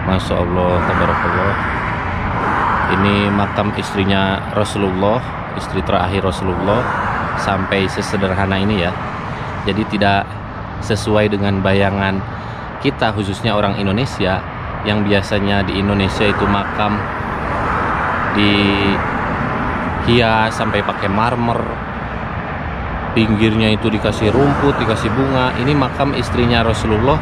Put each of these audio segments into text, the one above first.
Masya Allah, tabarakallah. Ini makam istrinya Rasulullah, istri terakhir Rasulullah, sampai sesederhana ini ya. Jadi tidak sesuai dengan bayangan kita, khususnya orang Indonesia, yang biasanya di Indonesia itu makam dihias sampai pakai marmer, pinggirnya itu dikasih rumput, dikasih bunga. Ini makam istrinya Rasulullah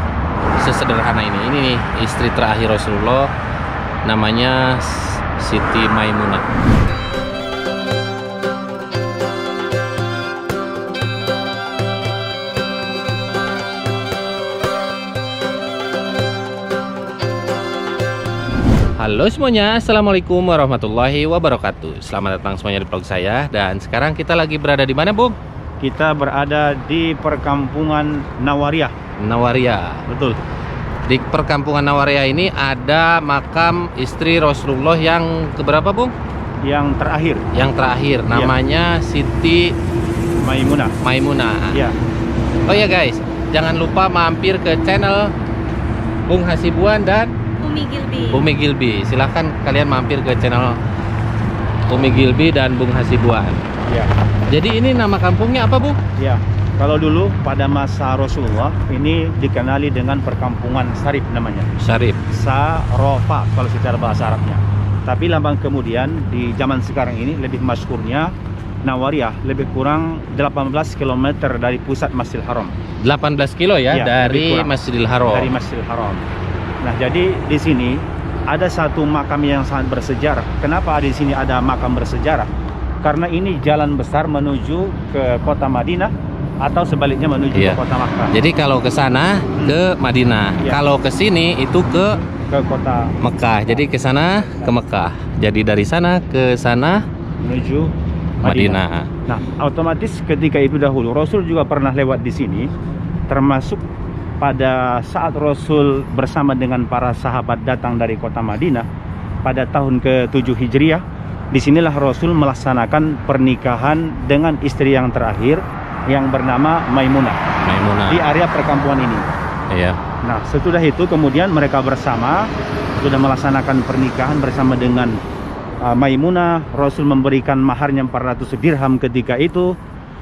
sesederhana ini. Ini nih istri terakhir Rasulullah, namanya Siti Maimunah. Halo semuanya, assalamualaikum warahmatullahi wabarakatuh. Selamat datang semuanya di vlog saya. Dan sekarang kita lagi berada di mana, Bung? Kita berada di perkampungan Nawariah. Nawariah. Betul. Di perkampungan Nawariah ini ada makam istri Rasulullah yang keberapa, Bung? Yang terakhir. Yang terakhir, namanya Siti Maimunah. Maimunah. Ya. Oh ya guys, jangan lupa mampir ke channel Bung Hasibuan dan Umi Gilby. Silahkan kalian mampir ke channel Umi Gilby dan Bung Hasibuan. Ya. Jadi ini nama kampungnya apa, Bu? Ya. Kalau dulu pada masa Rasulullah ini dikenali dengan perkampungan Sarif namanya. Sarif. Sarofa kalau secara bahasa Arabnya. Tapi lama kemudian di zaman sekarang ini lebih masyhurnya Nawariah, lebih kurang 18 km dari pusat Masjidil Haram. 18 kilo ya, Ya, dari Masjidil Haram. Dari Masjidil Haram. Nah, jadi di sini ada satu makam yang sangat bersejarah. Kenapa di sini ada makam bersejarah? Karena ini jalan besar menuju ke kota Madinah atau sebaliknya menuju ke kota Makkah. Jadi kalau ke sana ke Madinah, kalau ke sini itu ke kota Mekah. Jadi ke sana ke Mekah. Jadi dari sana ke sana menuju Madinah. Nah, otomatis ketika itu dahulu Rasul juga pernah lewat di sini, termasuk pada saat Rasul bersama dengan para sahabat datang dari kota Madinah pada tahun ke-7 Hijriah. Disinilah Rasul melaksanakan pernikahan dengan istri yang terakhir yang bernama Maimunah. Di area perkampungan ini. Iya. Nah, setelah itu kemudian mereka bersama sudah melaksanakan pernikahan bersama dengan Maimunah. Rasul memberikan maharnya 400 dirham ketika itu.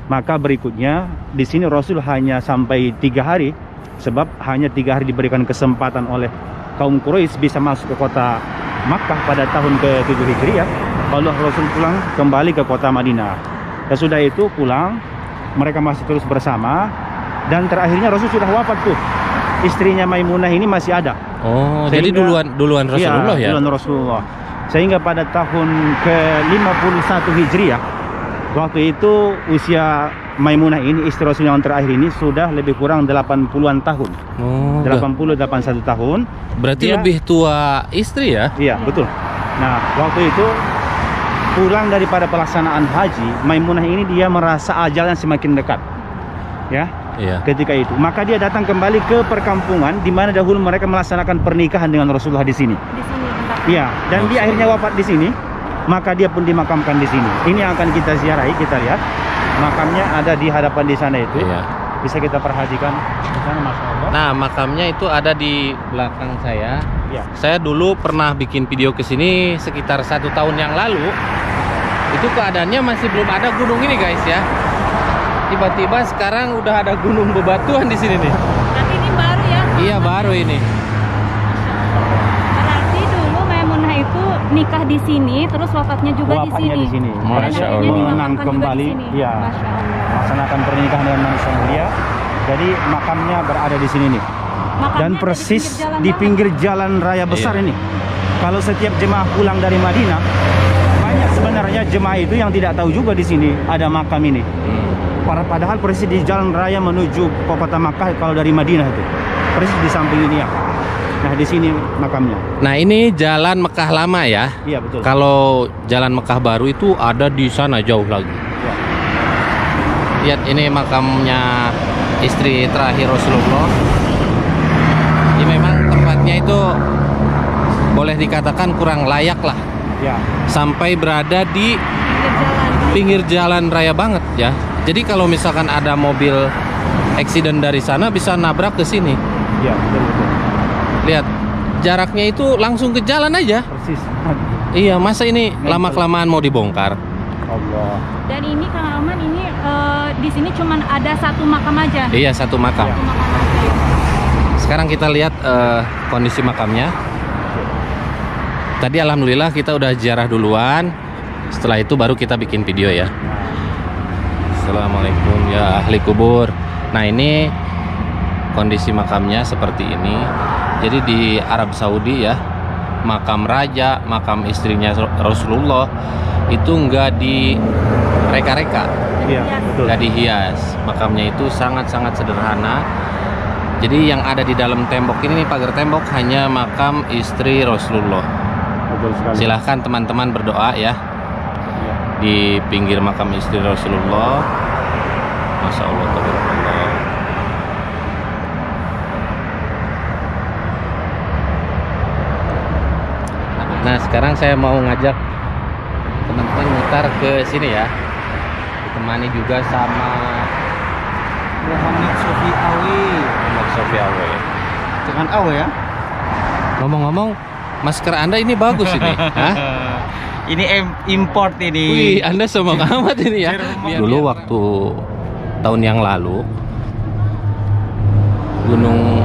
Maka berikutnya di sini Rasul hanya sampai 3 hari. Sebab hanya 3 hari diberikan kesempatan oleh kaum Quraisy bisa masuk ke kota Makkah pada tahun ke-7 Hijriah. Lalu Rasul pulang kembali ke kota Madinah. Dan sudah itu pulang, mereka masih terus bersama. Dan terakhirnya Rasul sudah wafat tuh. Istrinya Maimunah ini masih ada. Oh, jadi duluan Rasulullah ya? Duluan Rasulullah. Sehingga pada tahun ke-51 Hijriah, waktu itu usia Maimunah ini, istri Rasul yang terakhir ini, sudah lebih kurang 80-an tahun. 80-81 tahun. Berarti lebih tua istri ya? Iya, betul. Nah, waktu itu pulang daripada pelaksanaan haji, Maimunah ini dia merasa ajalnya semakin dekat. Ya. Iya. Ketika itu, maka dia datang kembali ke perkampungan di mana dahulu mereka melaksanakan pernikahan dengan Rasulullah di sini. Di sini. Iya, dan dia akhirnya wafat di sini. Maka dia pun dimakamkan di sini. Ini yang akan kita ziarahi, kita lihat. Makamnya ada di hadapan di sana itu. Iya. Bisa kita perhatikan di sana, Masya Allah. Nah, makamnya itu ada di belakang saya. Iya. Saya dulu pernah bikin video ke sini sekitar 1 tahun yang lalu. Itu keadaannya masih belum ada gunung ini, guys ya. Tiba-tiba sekarang udah ada gunung bebatuan di sini nih. Berarti ini baru ya? Iya, baru ini. Berarti dulu Maimunah itu nikah di sini, terus wafatnya juga Wafatnya di sini. Masya Allah. Menang kembali, ya, Masya Allah. melaksanakan pernikahan dengan manusia mulia. Jadi makamnya berada di sini nih. Makamnya Dan ada persis di di pinggir jalan raya besar ini. Kalau setiap jemaah pulang dari Madinah, banyak sebenarnya jemaah itu yang tidak tahu juga di sini ada makam ini. Padahal persis di jalan raya menuju ke kota Makkah kalau dari Madinah itu. Persis di samping ini ya. Nah, di sini makamnya. Nah, ini jalan Mekah lama ya. Iya, betul. Kalau jalan Mekah baru itu ada di sana jauh lagi. Ya. Lihat, ini makamnya istri terakhir Rasulullah. Ini memang tempatnya itu boleh dikatakan kurang layak lah. Ya. Sampai berada di pinggir jalan raya banget ya. Jadi kalau misalkan ada mobil accident dari sana bisa nabrak ke sini. Ya, betul. Lihat, jaraknya itu langsung ke jalan aja. Persis. Iya, masa ini lama-kelamaan mau dibongkar? Allah. Dan ini Kang Alman, ini di sini cuman ada satu makam aja. Iya, satu makam. Satu makam aja. Sekarang kita lihat kondisi makamnya. Tadi alhamdulillah kita udah ziarah duluan. Setelah itu baru kita bikin video ya. Assalamualaikum ya ahli kubur. Nah, ini kondisi makamnya seperti ini. Jadi di Arab Saudi ya, makam raja, makam istrinya Rasulullah itu nggak direka-reka, Iya, betul. nggak dihias. Makamnya itu sangat-sangat sederhana. Jadi yang ada di dalam tembok ini nih, pagar tembok, hanya makam istri Rasulullah. Betul sekali. Silahkan teman-teman berdoa ya Iya. di pinggir makam istri Rasulullah. Masya Allah, tabarakallah. Nah, sekarang saya mau ngajak teman-teman mutar ke sini ya, ditemani juga sama Muhammad Sofi Awe. Muhammad Sofi Awe. Jangan Awe ya. Ngomong-ngomong, masker Anda ini bagus ini. Hah? Ini import ini. Wih, Anda sombong amat ini ya. Jerman. Dulu waktu tahun yang lalu, Gunung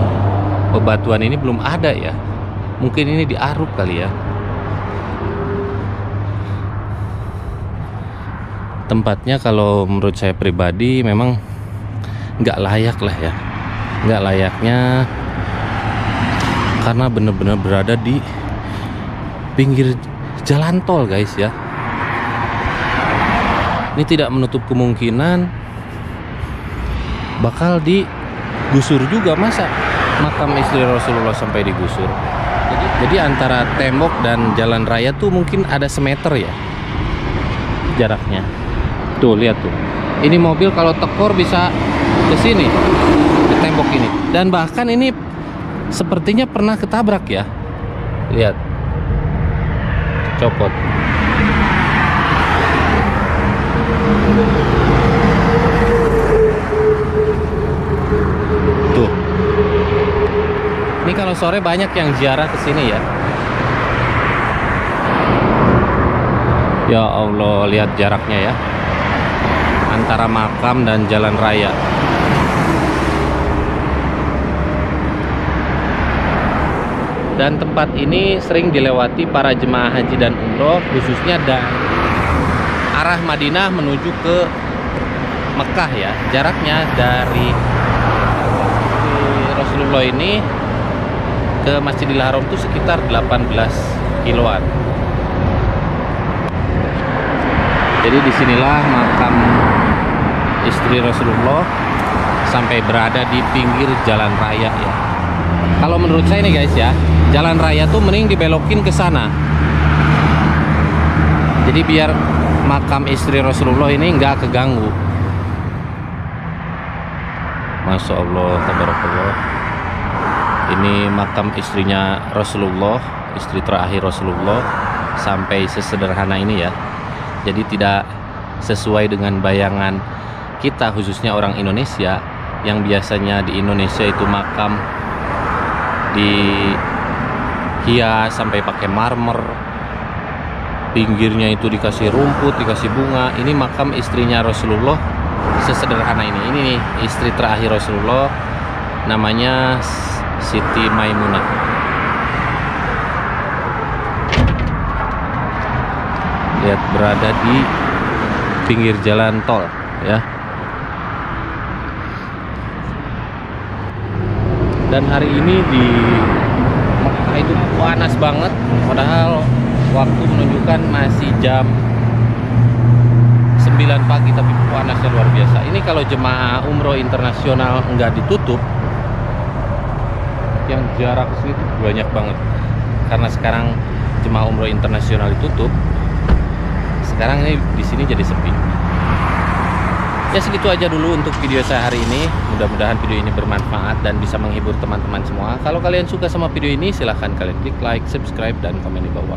Bebatuan ini belum ada ya. Mungkin ini di Aruk kali ya. Tempatnya kalau menurut saya pribadi memang nggak layak lah ya. Nggak layaknya karena benar-benar berada di pinggir jalan tol guys ya. Ini tidak menutup kemungkinan bakal digusur juga. Masa makam istri Rasulullah sampai digusur? Jadi antara tembok dan jalan raya tuh mungkin ada semeter ya jaraknya. Tuh lihat tuh. Ini mobil kalau tekor bisa ke sini, ke tembok ini. Dan bahkan ini sepertinya pernah ketabrak ya. Lihat. Copot. Tuh. Ini kalau sore banyak yang ziarah ke sini ya. Ya Allah, lihat jaraknya ya. Antara makam dan jalan raya. Dan tempat ini sering dilewati para jemaah haji dan umroh, khususnya dari arah Madinah menuju ke Mekah ya. Jaraknya dari Rasulullah ini ke Masjidil Haram itu sekitar 18 kiloan. Jadi disinilah makam istri Rasulullah sampai berada di pinggir jalan raya ya. Kalau menurut saya nih guys ya, jalan raya tuh mending dibelokin ke sana. Jadi biar makam istri Rasulullah ini nggak keganggu. Masya Allah, tabarakallah. Ini makam istrinya Rasulullah, istri terakhir Rasulullah, sampai sesederhana ini ya. Jadi tidak sesuai dengan bayangan kita, khususnya orang Indonesia, yang biasanya di Indonesia itu makam dihias sampai pakai marmer, pinggirnya itu dikasih rumput, dikasih bunga. Ini makam istrinya Rasulullah sesederhana ini. Ini nih istri terakhir Rasulullah, namanya Siti Maimunah. Lihat, berada di pinggir jalan tol ya. Dan hari ini di Mekah itu panas banget, padahal waktu menunjukkan masih jam 9 pagi, tapi panasnya luar biasa. Ini kalau jemaah umroh internasional nggak ditutup, yang jarak ke sini banyak banget. Karena sekarang jemaah umroh internasional ditutup, sekarang ini di sini jadi sepi. Ya segitu aja dulu untuk video saya hari ini. Mudah-mudahan video ini bermanfaat dan bisa menghibur teman-teman semua. Kalau kalian suka sama video ini, silahkan kalian klik like, subscribe, dan komen di bawah.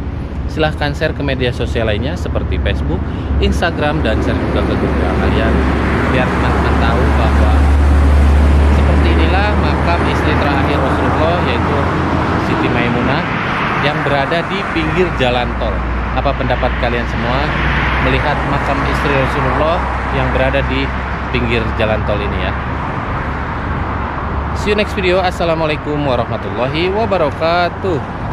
Silahkan share ke media sosial lainnya seperti Facebook, Instagram, dan share juga ke grup kalian, biar teman-teman tahu bahwa seperti inilah makam istri terakhir Rasulullah, yaitu Siti Maimunah yang berada di pinggir jalan tol. Apa pendapat kalian semua melihat makam istri Rasulullah yang berada di pinggir jalan tol ini ya? See you next video. Assalamualaikum warahmatullahi wabarakatuh.